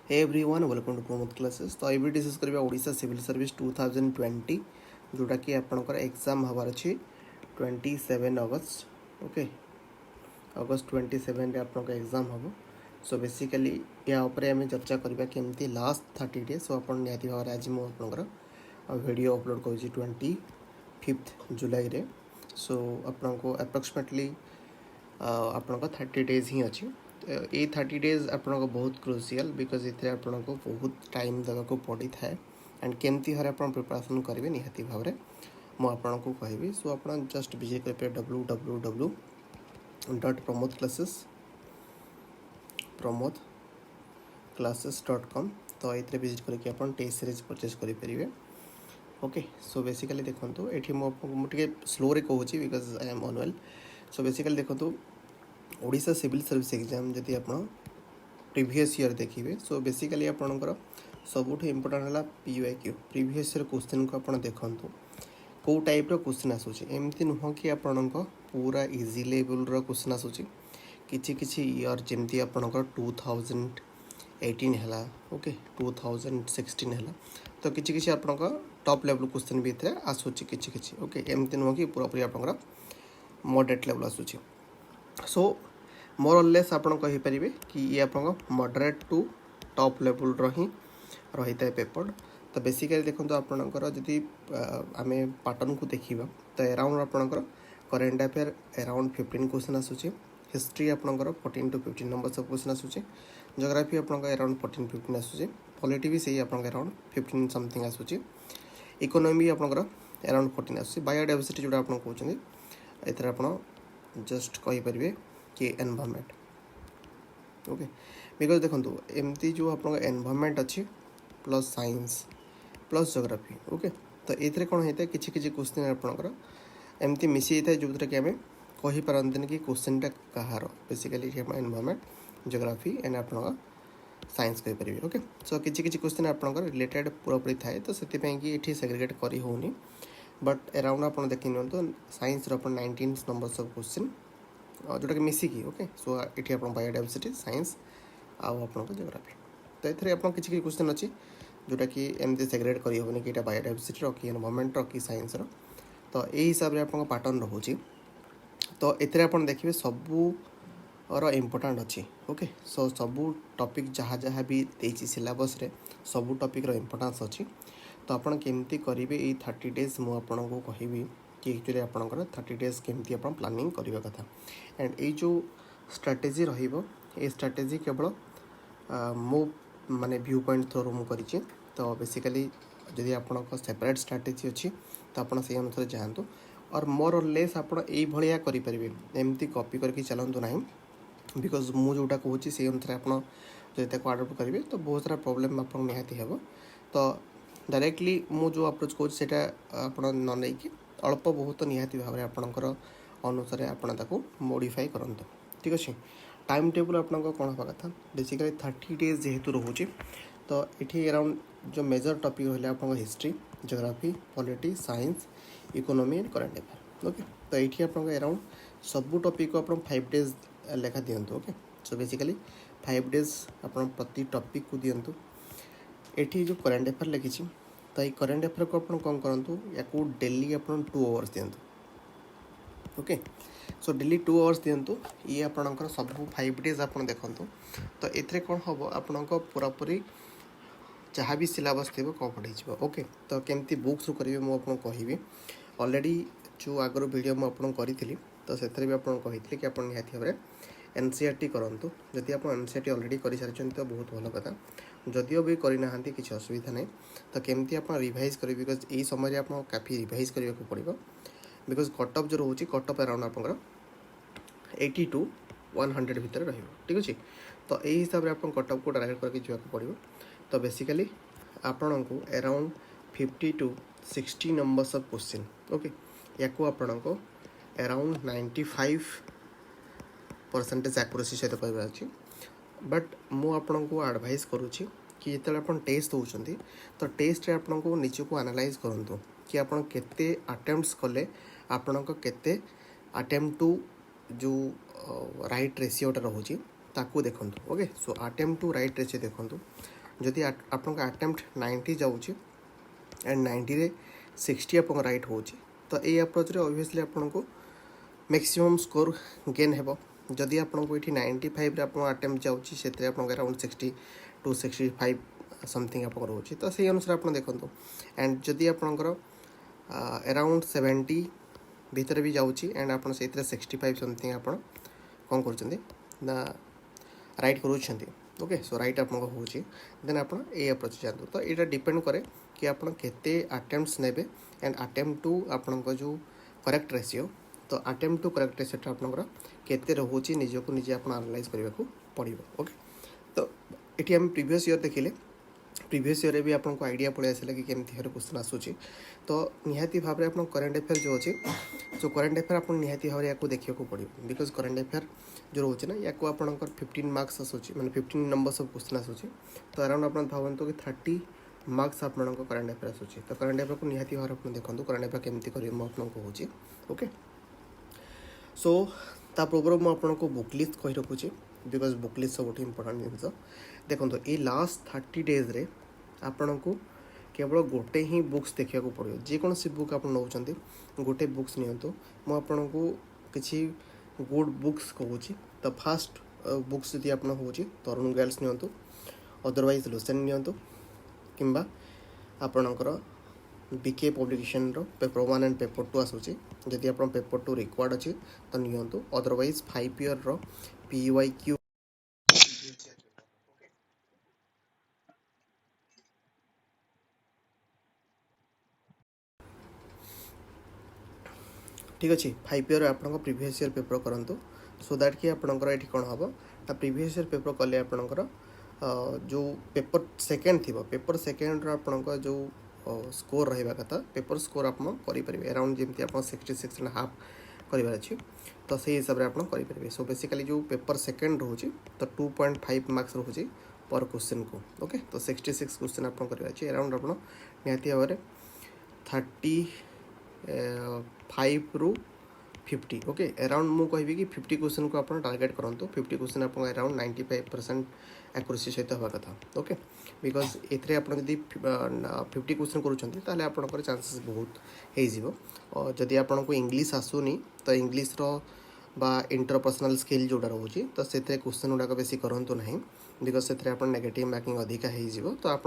Hey everyone welcome to Pramod classes. तो ये discuss करबा ओडिशा सिविल सर्विस 2020 जोटा कि आपनकर एग्जाम हबार अछि 27 अगस्त। ओके, अगस्त 27 रे आपनकर एग्जाम हबो। सो बेसिकली या ऊपर आम चर्चा करबा केमती लास्ट 30 डेज। सो आपन निहाती भाव आज मु आपनकर वीडियो अपलोड करूची 25 जुलाई रे। सो आपनको अप्रोक्सीमेटली आपनको 30 डेज ही अच्छी। ये 30 डेज आपको बहुत क्रुशियल बिकज ये आपको बहुत टाइम देवाक पड़ी थाए एंड केमती हर आप प्रिपरेसन करेंगे निहाती भाव में मुझे कहबी। सो आप जस्ट विजिट करेंगे www.promodclasses.com। तो ये विजिट करके आप टेस्ट सीरीज परचेज करेंगे। ओके, सो बेसिकली देखो ये मुझे स्लो रे कहूँ because I am unwell. So basically देखो ओडिशा सिविल सर्विस एग्जाम जदि आप प्रीवियस ईयर देखिए। सो बेसिकली आपंकर सबुठ इम्पोर्टाट है PYQ प्रीवियस ईयर क्वेश्चन को आप देखु कौ टाइप क्वेश्चन आसूसी। एमती नुह कि आपण पूरा इजी लेवल क्वेश्चन आसूसी किछि ईयर जमती आपंकर 2018 है, ओके 2016 है। तो किछि आपंकर टॉप लेवल क्वेश्चन भी आसूसी किछि। ओके, एमती नुह कि पूरा पूरी आपंकर मॉडरेट लेवल आसूसी। सो मोर लेस आप कहींपारे कि ये आप मॉडरेट टू टॉप लेवल ही रही है पेपर। तो बेसिकली देखो आपंकर जदि आम पैटर्न को देखा तो अराउंड आपंकर करेन्ट अफेयर अराउंड 15 क्वेश्चन आसूसी। हिस्ट्री आपंकर 14 to 15 नंबर ऑफ क्वेश्चन आसूसी। जियोग्राफी आपंकर अराउंड 14-15 आसूसी। पॉलिटी से आपंकर अराउंड 15 समथिंग आसूसी। इकोनॉमी आपंकर अराउंड 14 आसूसी। बायोडाइवर्सिटी जोटा आप कहते एथर आप जस्ट कहींपारे कि एनवायरनमेंट। ओके, बिकज देखो एमती जो आप एनवायरनमेंट अच्छी plus science plus geography. Okay, तो ये कौन होता है किसी क्वेश्चन आपंकर एमती मिसी जाए जो कि आम कहींपारती कि क्वेश्चनटा कहार बेसिकली एनवायरनमेंट जियोग्राफी एंड आप साइंस कहींपारे। ओके, सो किसी क्वेश्चन आपंकर रिलेटेड पूरापूरी थाए तो से ये सेग्रीगेट कर होनी। बट अराउंड आप देखी नि साइंस 19 नंबर ऑफ क्वेश्चन जोटा कि मिसिकी। ओके, सो ये आप बायोडाइवर्सिटी साइंस आउ आप जियोग्राफी। तो ये आप किसी क्वेश्चन अच्छी जोटा कि एमती सेग्रीगेट कर होनी कि बायोडाइवर्सिटी कि एनवायरनमेंट कि साइंस। तो यही हिसाब से आप पैटर्न रोचे। तो ये आप देखिए सबू इम्पोर्टाट अच्छी। ओके, सो सबू टॉपिक जहाँ जहाँ भी देती सिलेबस रे सबू टॉपिक इम्पोर्टेंस अच्छी। तो आपड़ केमती करेंगे ये 30 डेज मुझे कहबी कि एक्चुअली आपंकर 30 डेज केमती आप प्लानिंग करने कथा एंड ये जो स्ट्राटेजी ये स्ट्राटेजी केवल मो माने व्यू पॉइंट थ्रू मुझे। तो बेसिकली जदि आपंक सेपरेट स्ट्राटेजी अच्छी तो आप अनुसार जातु और मोर लेस आप करेंगे एमती कॉपी करके चलतु ना बिकज मुझा कहूँ से अनुसार आप जो आडप्ट करेंगे तो बहुत सारा प्रोब्लेम आप निहाती हे। तो डायरेक्टली मु जो अप्रोच करा आप न नहीं अल्प बहुत निहाती भाव में आपंकर अनुसार आपको मॉडिफाई करंतु। ठीक अच्छे, टाइम टेबल आप कौन हवा कथा बेसिकली 30 डेज जेहेतु रोचे। तो ये अराउंड जो मेजर टॉपिक रहा आप history geography polity science economy and current affair. Okay, तो ये आप अराउंड सबू टॉपिक को आप 5 डेज लेखा दिंतु। ओके, सो बेसिकली 5 डेज आप प्रति टॉपिक को दिंतु। ये जो करंट अफेयर लिखी तो ये करंट अफेयर को आप कौन करूँ या डेली आप 2 आवर्स दिंतु। ओके, सो डेली 2 आवर्स दिंतु। ये आपंकर सब 5 डेज आप देखु। तो ये कौन हम आपण पूरापूरी जहाँ भी सिलेबस थी कवर हो। ओके, तो केमती बुक्स करेंगे मुझे कहबी। ऑलरेडी जो आगर वीडियो मुझे करी तो से भी आपको कही कि आप निहाती भाव NCERT करूँ। जदि आप NCERT ऑलरेडी कर सारी तो बहुत भल कथा। जदिओ भी करना किसी असुविधा नहीं तो केमती आप रिवाइज करेंगे बिकज यही समय आप काफ़ी रिवाइज करने को पड़ो बिकज कटअफ जो रोचे कटअफ अराउंड आप 80 to 100 भितर रही। ठीक अच्छे, तो यही हिसाब से आप कटअफ को टारगेट करके जावाक पड़ो। तो बेसिकली आपण को around 50 to 60 numbers of question. Okay, या आपण को अराउंड 95% एक्यूरेसी सहित कहबार अच्छी। बट मुझे एडवाइस करुँची कि जो आप टेस्ट होती तो टेस्ट आपको निज को एनालाइज करूँ कि आप केते अटेम्प्ट्स कले आपण केते अटेम्प्ट टू जो राइट रेशियोटा रोचे ताकू देखूँ okay. So attempt to write रे देखूँ जदि आपन अटेम्प्ट 90 जाऊँच एंड 90 रे 60 आप राइट हो तो ये अप्रोच रे ऑब्वियसली आपन को मैक्सिमम स्कोर गेन हेबो। जदि आपन को ये 95 रे आप अटेम्प्ट जाऊँच से अराउंड 60 टू 65 समथिंग आप रोचे तो से अनुसार आप देखूँ एंड जदि आपंकर अराउंड 70 भितर भी जाऊँच एंड आप 65 समथिंग आप कौन कर राइट करूँ ओके। सो राइट आप देन आप अप्रोच जातु तो यहाँ डिपेंड करे कि आप केते अटेम्प्ट्स नेबे एंड अटेम्प्ट टू आपण जो करेक्ट रेशियो तो अटेम्प्ट टू करेक्ट रेशियो आपंकर केते रोचे निजक निजे आप एनालाइज करने को पड़ो ओके। तो ये आम प्रीवियस ईयर देखिले प्रीवियस ईयर भी आपको आइडिया पड़े आसला कि केमती भाव क्वेश्चन आसूँ तो निहाती भाव में आप करेन्ट अफेयर जो अच्छे सो करेन्ट अफेयर आप निहाती भाव में देखा पड़ो बिकज करेन्ट अफेयर जो रोचे ना या आपंकर 15 मार्क्स आसूँ मैंने 15 नंबर्स ऑफ क्वेश्चन आसूँ तो अराउंड आप भावतु कि 30 मार्क्स आप करेन्ट अफेयर आसूँ तो करेन्ट अफेयर को निहाती भाव में देखो करेन्ट अफेयर केमती करेंगे मुझे कहूँ ओके। सो ता पूर्व मुझे बुक लिस्ट कही रखुच्छी बिकज बुक लिस्ट सब इम्पोर्टाट जिन देखो ये लास्ट 30 डेज रे आपण को केवल गोटे ही बुक्स देखा पड़ो जेकोसी बुक आप नौ गोटे बुक्स नियंतु मुझे को किसी गुड बुक्स कहूँ तो फास्ट बुक्स जब आप हूँ तरुण गर्ल्स नियंतु अदरवाइज लुसेन नियंतु किंबा आपणकर BK publication paper 1 and paper 2 आसूँ जदि आप पेपर 2 रिक्वायर्ड अच्छे तो नियंतु अदरवाइज 5 ईयर रो PYQ ठीक अच्छे 5 ईयर आप प्रीवियस ईयर पेपर करूँ सो दैट कि आपंकर ये कौन हम ना प्रीवियस ईयर पेपर कले आपंकर जो पेपर सेकेंड थी पेपर सेकेंड आपंकर जो स्कोर रहा कथा पेपर स्कोर आप करेंगे अराउंड जमी आप 66.5 करार अच्छे तो से हिसाब से आप करेंगे। सो बेसिकली जो पेपर सेकेंड रोचे तो 2.5 मार्क्स रोचे पर क्वेश्चन को ओके। तो 66 क्वेश्चन आप करार अराउंड आप निहाती भाव में 35 रू 50 ओके अराउंड मुझे कहि कि 50 क्वेश्चन को आप टारगेट करूँ 50 क्वेश्चन आप अराउंड 95% एक्यूरेसी सहित हवा कथा ओके बिकज ये आप 50 क्वेश्चन करें आपंकर चांसेस बहुत हो जदि आपको इंग्लीश आसूनी तो इंग्लीश बा इंटरपर्सनल स्किल जोड़ा रोचे तो से क्वेश्चन गुड़ाक बेसी करूँ ना बिकज से आप नेगेटिव मार्किंग अधिका हो तो आप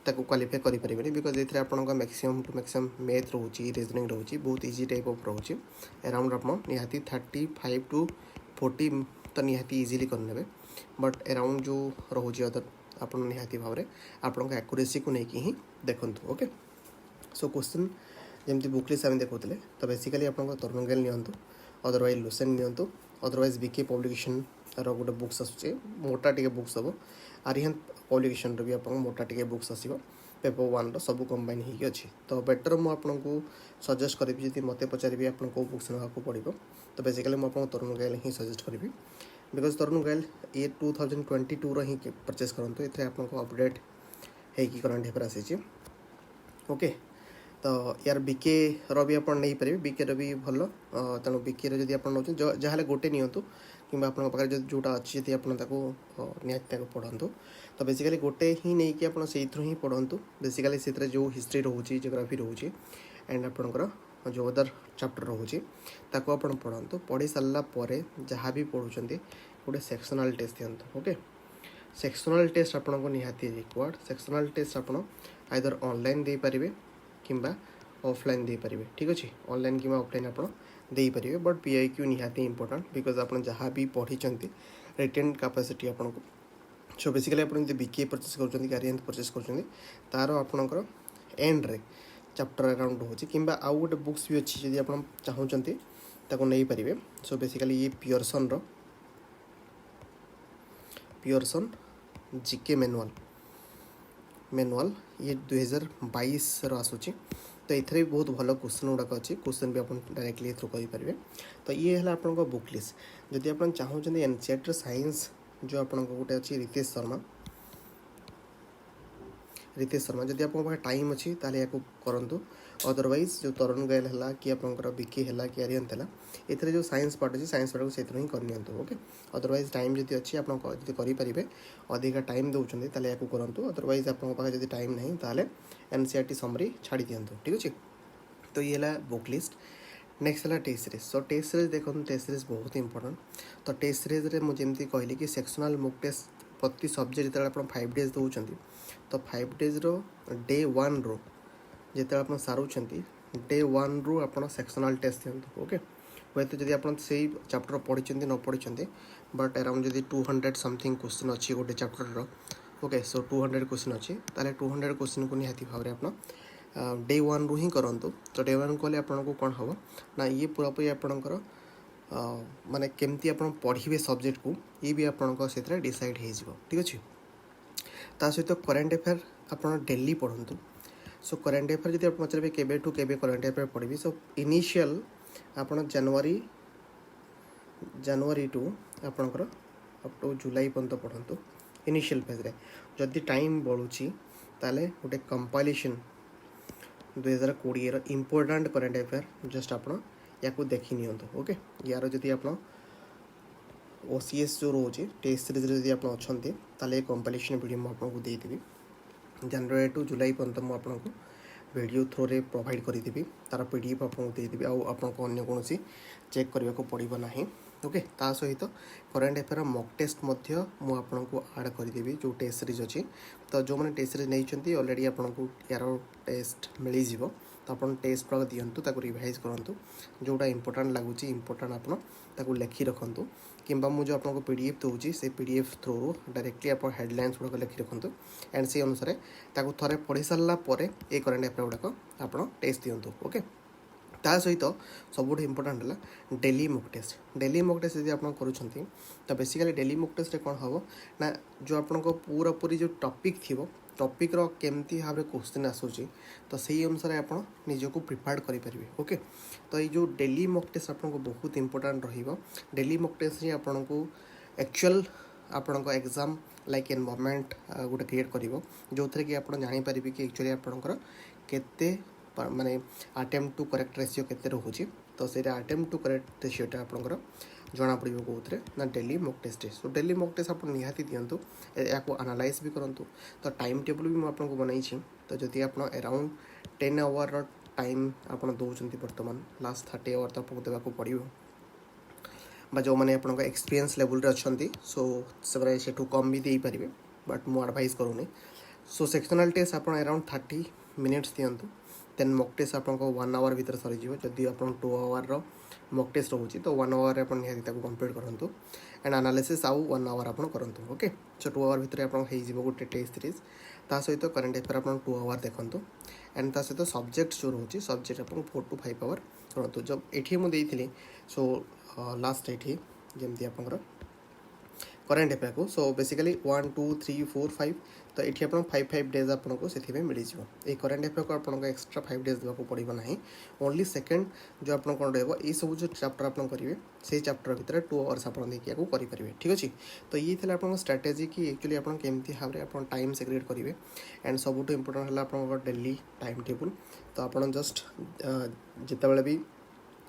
क्वालिफाई करेंगे बिकज ये आपका मैक्सिमम टू मैक्सिमम मैथ रोचे रीजनिंग रोचे बहुत इजी टाइप ऑफ रोचे अराउंड आप निहाती 35 टू 40 तो निहाती इजीली करने बट अराउंड जो रोचे अदर आप निहाती भाव में आपण एक्यूरेसी को लेकिन ही देखूँ ओके। सो क्वेश्चन जमी बुक लिस्ट आम देखते तो बेसिकली आप तरुण गर्ल नियंतु अदरवाइज लुसेन नियंतु अदरवाइज बीके पब्लिकेशन रो गोटे बुक्स आसूँ मोटा टे बुक्स हम आर्यन पब्लिकेशन भी आप मोटा टे बुक्स आसो पेपर 1 सब कंबाइन होगी अच्छी तो बेटर मुझे सजेस्ट करी जी मत पचारि आप बुक्स ना पड़ो तो बेसिकली मुझे तरुण गर्ल ही सजेस्ट करी बिकज तरुण गर्ल ये 2022 ही परचेस करूँ ये आपको अपडेट होगी करेन्ट अफेयर आसी ओके। तो यार बीके भी आप नहीं पारे बीके भी भल तेणु बीके जब आप नौ जहाँ गोटे नियंतु कि आप जोटा अच्छी जी आप निहती पढ़ु तो बेसिकली गोटे ही नहीं कि आप ही पढ़ु बेसिकली से जो हिस्ट्री रोचे जियोग्राफी रोचे एंड आपंकर जो अदर चैप्टर रोचे ताको आप पढ़ु पढ़ी सारापर जहाँ भी पढ़ुं गोटे सेक्शनल टेस्ट दिंतु ओके। सेक्शनल टेस्ट आपको निहाती रिक्वायर्ड सेक्शनल टेस्ट आप आइदर ऑनलाइन दे पारे किंबा ऑफलाइन दे पारे ठीक अच्छे ऑनलाइन कि ऑफलाइन आप दे पारे बट PIQ निहाती इंपोर्टेंट बिकज आप जहाँ भी पढ़ी रिटेन कैपेसिटी आपको सो बेसिकली आप बीके परचेस कर परचेस कर तार आपंकर एंड रे चैप्टर अराउंड रोचे कि आउ गोटे बुक्स भी अच्छी जब आप चाहते नहीं पारे। सो बेसिकली ये पियर्सन GK मैनुअल ये 2022 आसूँ तो ये बहुत भल क्वेश्चन गुड़ाक अच्छी क्वेश्चन भी आप डायरेक्टली थ्रू करेंगे। तो ये है आप बुक लिस्ट जदि आप चाहते NCERT साइंस जो आप गोटे अच्छी रितेश शर्मा रितेश शर्मा जदि आप टाइम अच्छी ताले या करंतु अदरवाइज जो तरुण गोयल है कि आपंकर विकी है कि आर्यन है ये जो साइंस पार्ट अच्छी साइंस पार्ट को से ही करनी ओके अदरवाइज टाइम जब अच्छी आप करेंगे अधिका टाइम दौरान ताले या करूँ अदरवाइज आपड़ी टाइम नहीं ताले एनसीईआरटी समरी छाड़ी दिंतु ठीक अच्छे। तो ये है बुक लिस्ट। नेक्स्ट है टेस्ट सीरीज। सो टेस्ट सीरीज देखो टेस्ट सीरीज बहुत इंपोर्टेंट। तो टेस्ट सीरीज में मुझे कहली कि सेक्शनल मुक टेस्ट प्रति सब्जेक्ट जो आप 5 डेज दौरान तो 5 डेज डे 1 रो जिते आप सारूँ डे 1 रू आप सेक्शनल टेस्ट दिखाँ ओके हे तो जब आप चैप्टर पढ़ी न पढ़ी बट अराउंड जब 200 समथिंग क्वेश्चन अच्छी गोटे चैप्टर ओके सो 200 क्वेश्चन अच्छी ताले 200 क्वेश्चन को निहाती भाव आप डे 1 रू ही करूँ। तो डे 1 कले आपन को कौन हम ना ये पूरापूरी आपणकर माने केमती आप पढ़े सब्जेक्ट को ये भी आपको से डिसाइड हो ठीक अच्छे। ता सहित करेन्ट अफेयर आप डेली पढ़ु। सो करेन्ट अफेयर जब आप पचारे केबेठू केबे करेन्ट अफेयर पढ़ी सो इनिशियल आप जनवरी टू आपणकर अप टू जुलाई पर्यंत पढ़ु इनिशियल फेज जदि टाइम बढ़ुची ताले गोटे compilation 2020 important current affair just आप या देखी नियंतु ओके यार जदि आप ओसीएस जो रोचे टेस्ट सीरीज जब आप अच्छा कंपाइलेशन वीडियो मुझे देदेवी जनवरी टू जुलाई पर्यंत मुझे वीडियो थ्रू रे प्रोवाइड करी तार पीडीएफ आपको देदेवी आपको अन्य कौन चेक करने को पड़ो ना ओके ता सहित करेन्ट अफेयर मॉक टेस्ट मुझे आड करदेवी जो टेस्ट सीरीज अच्छी। तो जो मैंने टेस्ट सीरीज नहीं ऑलरेडी आपको यार टेस्ट मिल जाव तो आप टेस्ट गुड़ा दिंतु रिवाइज करूँ जोटा इंपोर्टाट लगुच इंपोर्टाट आप लिखि रखु कि मुझे आपको पीडीएफ दूसरी से पीडीएफ थ्रू डायरेक्टली आप हेडलाइंस गुड़ाक लिखि रखु एंड से अनुसार थे पढ़ी सारापर ये करेन्ट अफेयर गुड़ाक आप टेस्ट दिंतु ओके। ता सहित सब इंपोर्टाट है डेली मॉक टेस्ट यदि आप करूँ तो बेसिकली डेली मॉक टेस्ट कौन हम ना जो आपको पूरा पूरी जो टॉपिक थी टॉपिक रो केमती भाव में क्वेश्चन आसूची तो सही अनुसार आप निजक प्रिपेयर करेंगे ओके। तो ये जो डेली मॉक टेस्ट आपको बहुत इंपोर्टाट डेली मॉक टेस्ट आपको एक्चुअल आपको एग्जाम लाइक एनवायरनमेंट गोटे क्रिएट कर जो थे कि आप जापर कि एक्चुअली आपंकर केते माने अटेम्प्ट टू करेक्ट रेशियो केते रोचे तो से अटेम्प्ट टू करेक्ट रेशियोटा आपंकर जना पड़ो कौन ना daily mock test. So daily mock test आप निहाती दिंतु या एनालाइज भी करूँ। तो टाइम टेबल भी मुझे बनई तो जदि आप अराउंड 10 आवर टाइम आप दौरान बर्तमान लास्ट 30 आवर तो आपको देवाक पड़ो जो मैंने आप एक्सपीरियंस लेवल अच्छा सो से कम भी दे पारे बट मुझे एडवाइस करूनी। सो सेक्शनल टेस्ट आप अराउंड 30 मिनिट्स दिंतु देन मॉक टेस्ट आपको 1 आवर भर सरी जदि आप 2 आवर मॉक टेस्ट रोचे तो 1 आवर आप निहाती कंप्लीट करूँ एंड एनालिसिस आउ 1 आवर आप करूँ ओके। सो 2 आवर भितर आप गोटे टेस्ट सीरीज ता सहित करेन्ट अफेयर आप 2 आवर देखूँ एंड ता सहित सब्जेक्ट जो रोचे सब्जेक्ट आप 4 to 5 आवर करूँ। जब ये मुझे सो लास्ट ये जमी आप करेन्ट अफेयर को सो बेसिकली 1 2 3 4 5 तो ये आप 5 डेज आपको से मिल जाए करेन्ट अफेयर को आपको एक्सट्रा 5 डेज देवाक पड़ो ना ओनली सेकेंड जो आप कौन रहा ये सब जो चैप्टर आप करेंगे से चैप्टर भितर 2 आवर्स आप करेंगे ठीक अच्छे। तो ये थे आप स्ट्राटेजी कि एक्चुअली आप केमती भाव में आप टाइम सेग्रीगेट करेंगे एंड सबुठ इंपोर्टाट है आप डेली टाइम टेबल। तो आप जस्ट जिते भी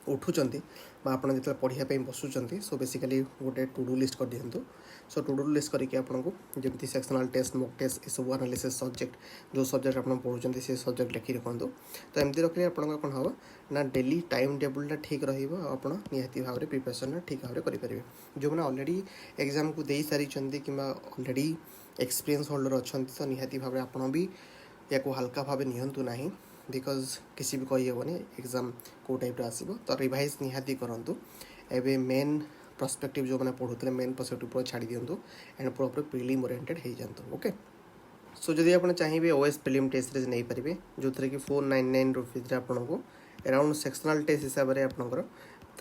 उठुंट आप जो पढ़ाई बसुँच सो बेसिकली गोटे टू डू लिस्ट कर दिंतु। सो टू डू लिस्ट करके आपको जमी सेक्शनल टेस्ट मॉक टेस्ट ये सब एनालिसिस सब्जेक्ट जो सब्जेक्ट आप पढ़ुं से सब्जेक्ट लिखि रखुँ। तो एमती रखिए आप कौन हम ना डेली टाइम टेबलटा ठीक रहा निहाती भाव में प्रिपरेसन ठीक भाव में करेंगे जो मैंने ऑलरेडी एग्जाम को दे सारी कि ऑलरेडी एक्सपीरियंस होल्डर अच्छा तो निहाती भाव में आप भी या हल्का भाव नियंतु ना बिकज किसी भी कहीहबनी एग्जाम कौ टाइप आसो तो रिवाइज निहाती करूँ एवं मेन पर्सपेक्टिव जो मैंने पढ़ुते मेन पर्सपेक्टिव पूरा छाड़ी दिंतु एंड पूरा प्रिलिम ओरिएंटेड हो जातु ओके। सो जदि आप चाहिए ओएस प्रिलिम टेस्ट सीरीज नहीं पारे जो थे कि 499 रुपीज आपको अराउंड सेक्शनल टेस्ट हिसाब से आपंकर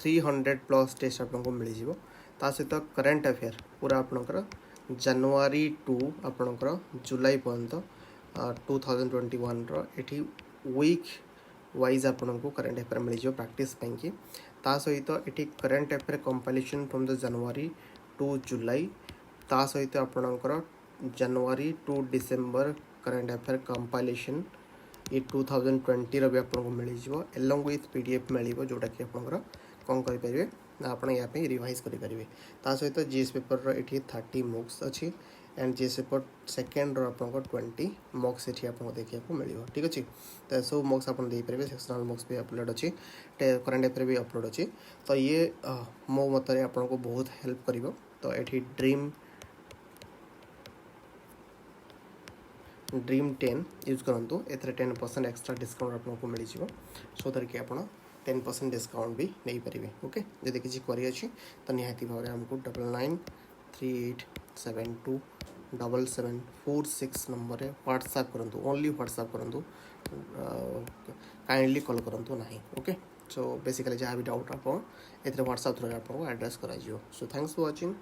300+ टेस्ट आपको मिल जाव। ता सहित करेन्ट अफेयर पूरा आपंकर जनवरी टू आपंकर जुलाई पर्यंत 2021 ये वीक वाइज आपको करेन्ट अफेयर मिल जाए प्रैक्टिस पाई ता सहित ये current affair compilation from the January to July ता सहित आपणकर January to December current affair compilation ये 2020 भी आपको मिल जाव एलंग विथ पीडीएफ मिल जोटा कि आपंकर कौन करेंगे आप रिवाइज करेंगे ता सहित जीएस पेपर ये 30 मॉक्स अच्छी एंड जीएस पेपर सेकेंड आपको 20 मॉक्स ये आपको देखा मिल ठीक अच्छे तो सब मॉक्स आप देपारे सेक्शनल मॉक्स भी अपलोड अच्छी करेंट अफेयर भी अपलोड अच्छी तो ये मो मत आपको बहुत हेल्प कर तो ये ड्रीम 10 यूज करूँ ए 10% एक्स्ट्रा डिस्काउंट आपको मिल सो दैट कि आप 10% डिस्काउंट भी नहीं पारे ओके जब किसी क्वेरी अच्छी तो निहाती भाव आमको 9938727746 नंबर व्हाट्सएप करूँ ओनली व्हाट्सएप करूँ काइंडली कॉल करूँ ना ओके सो बेसिकली जहाँ भी डाउट आप व्हाट्सएप थ्रू आपको एड्रेस कर सो थैंक्स फॉर वाचिंग।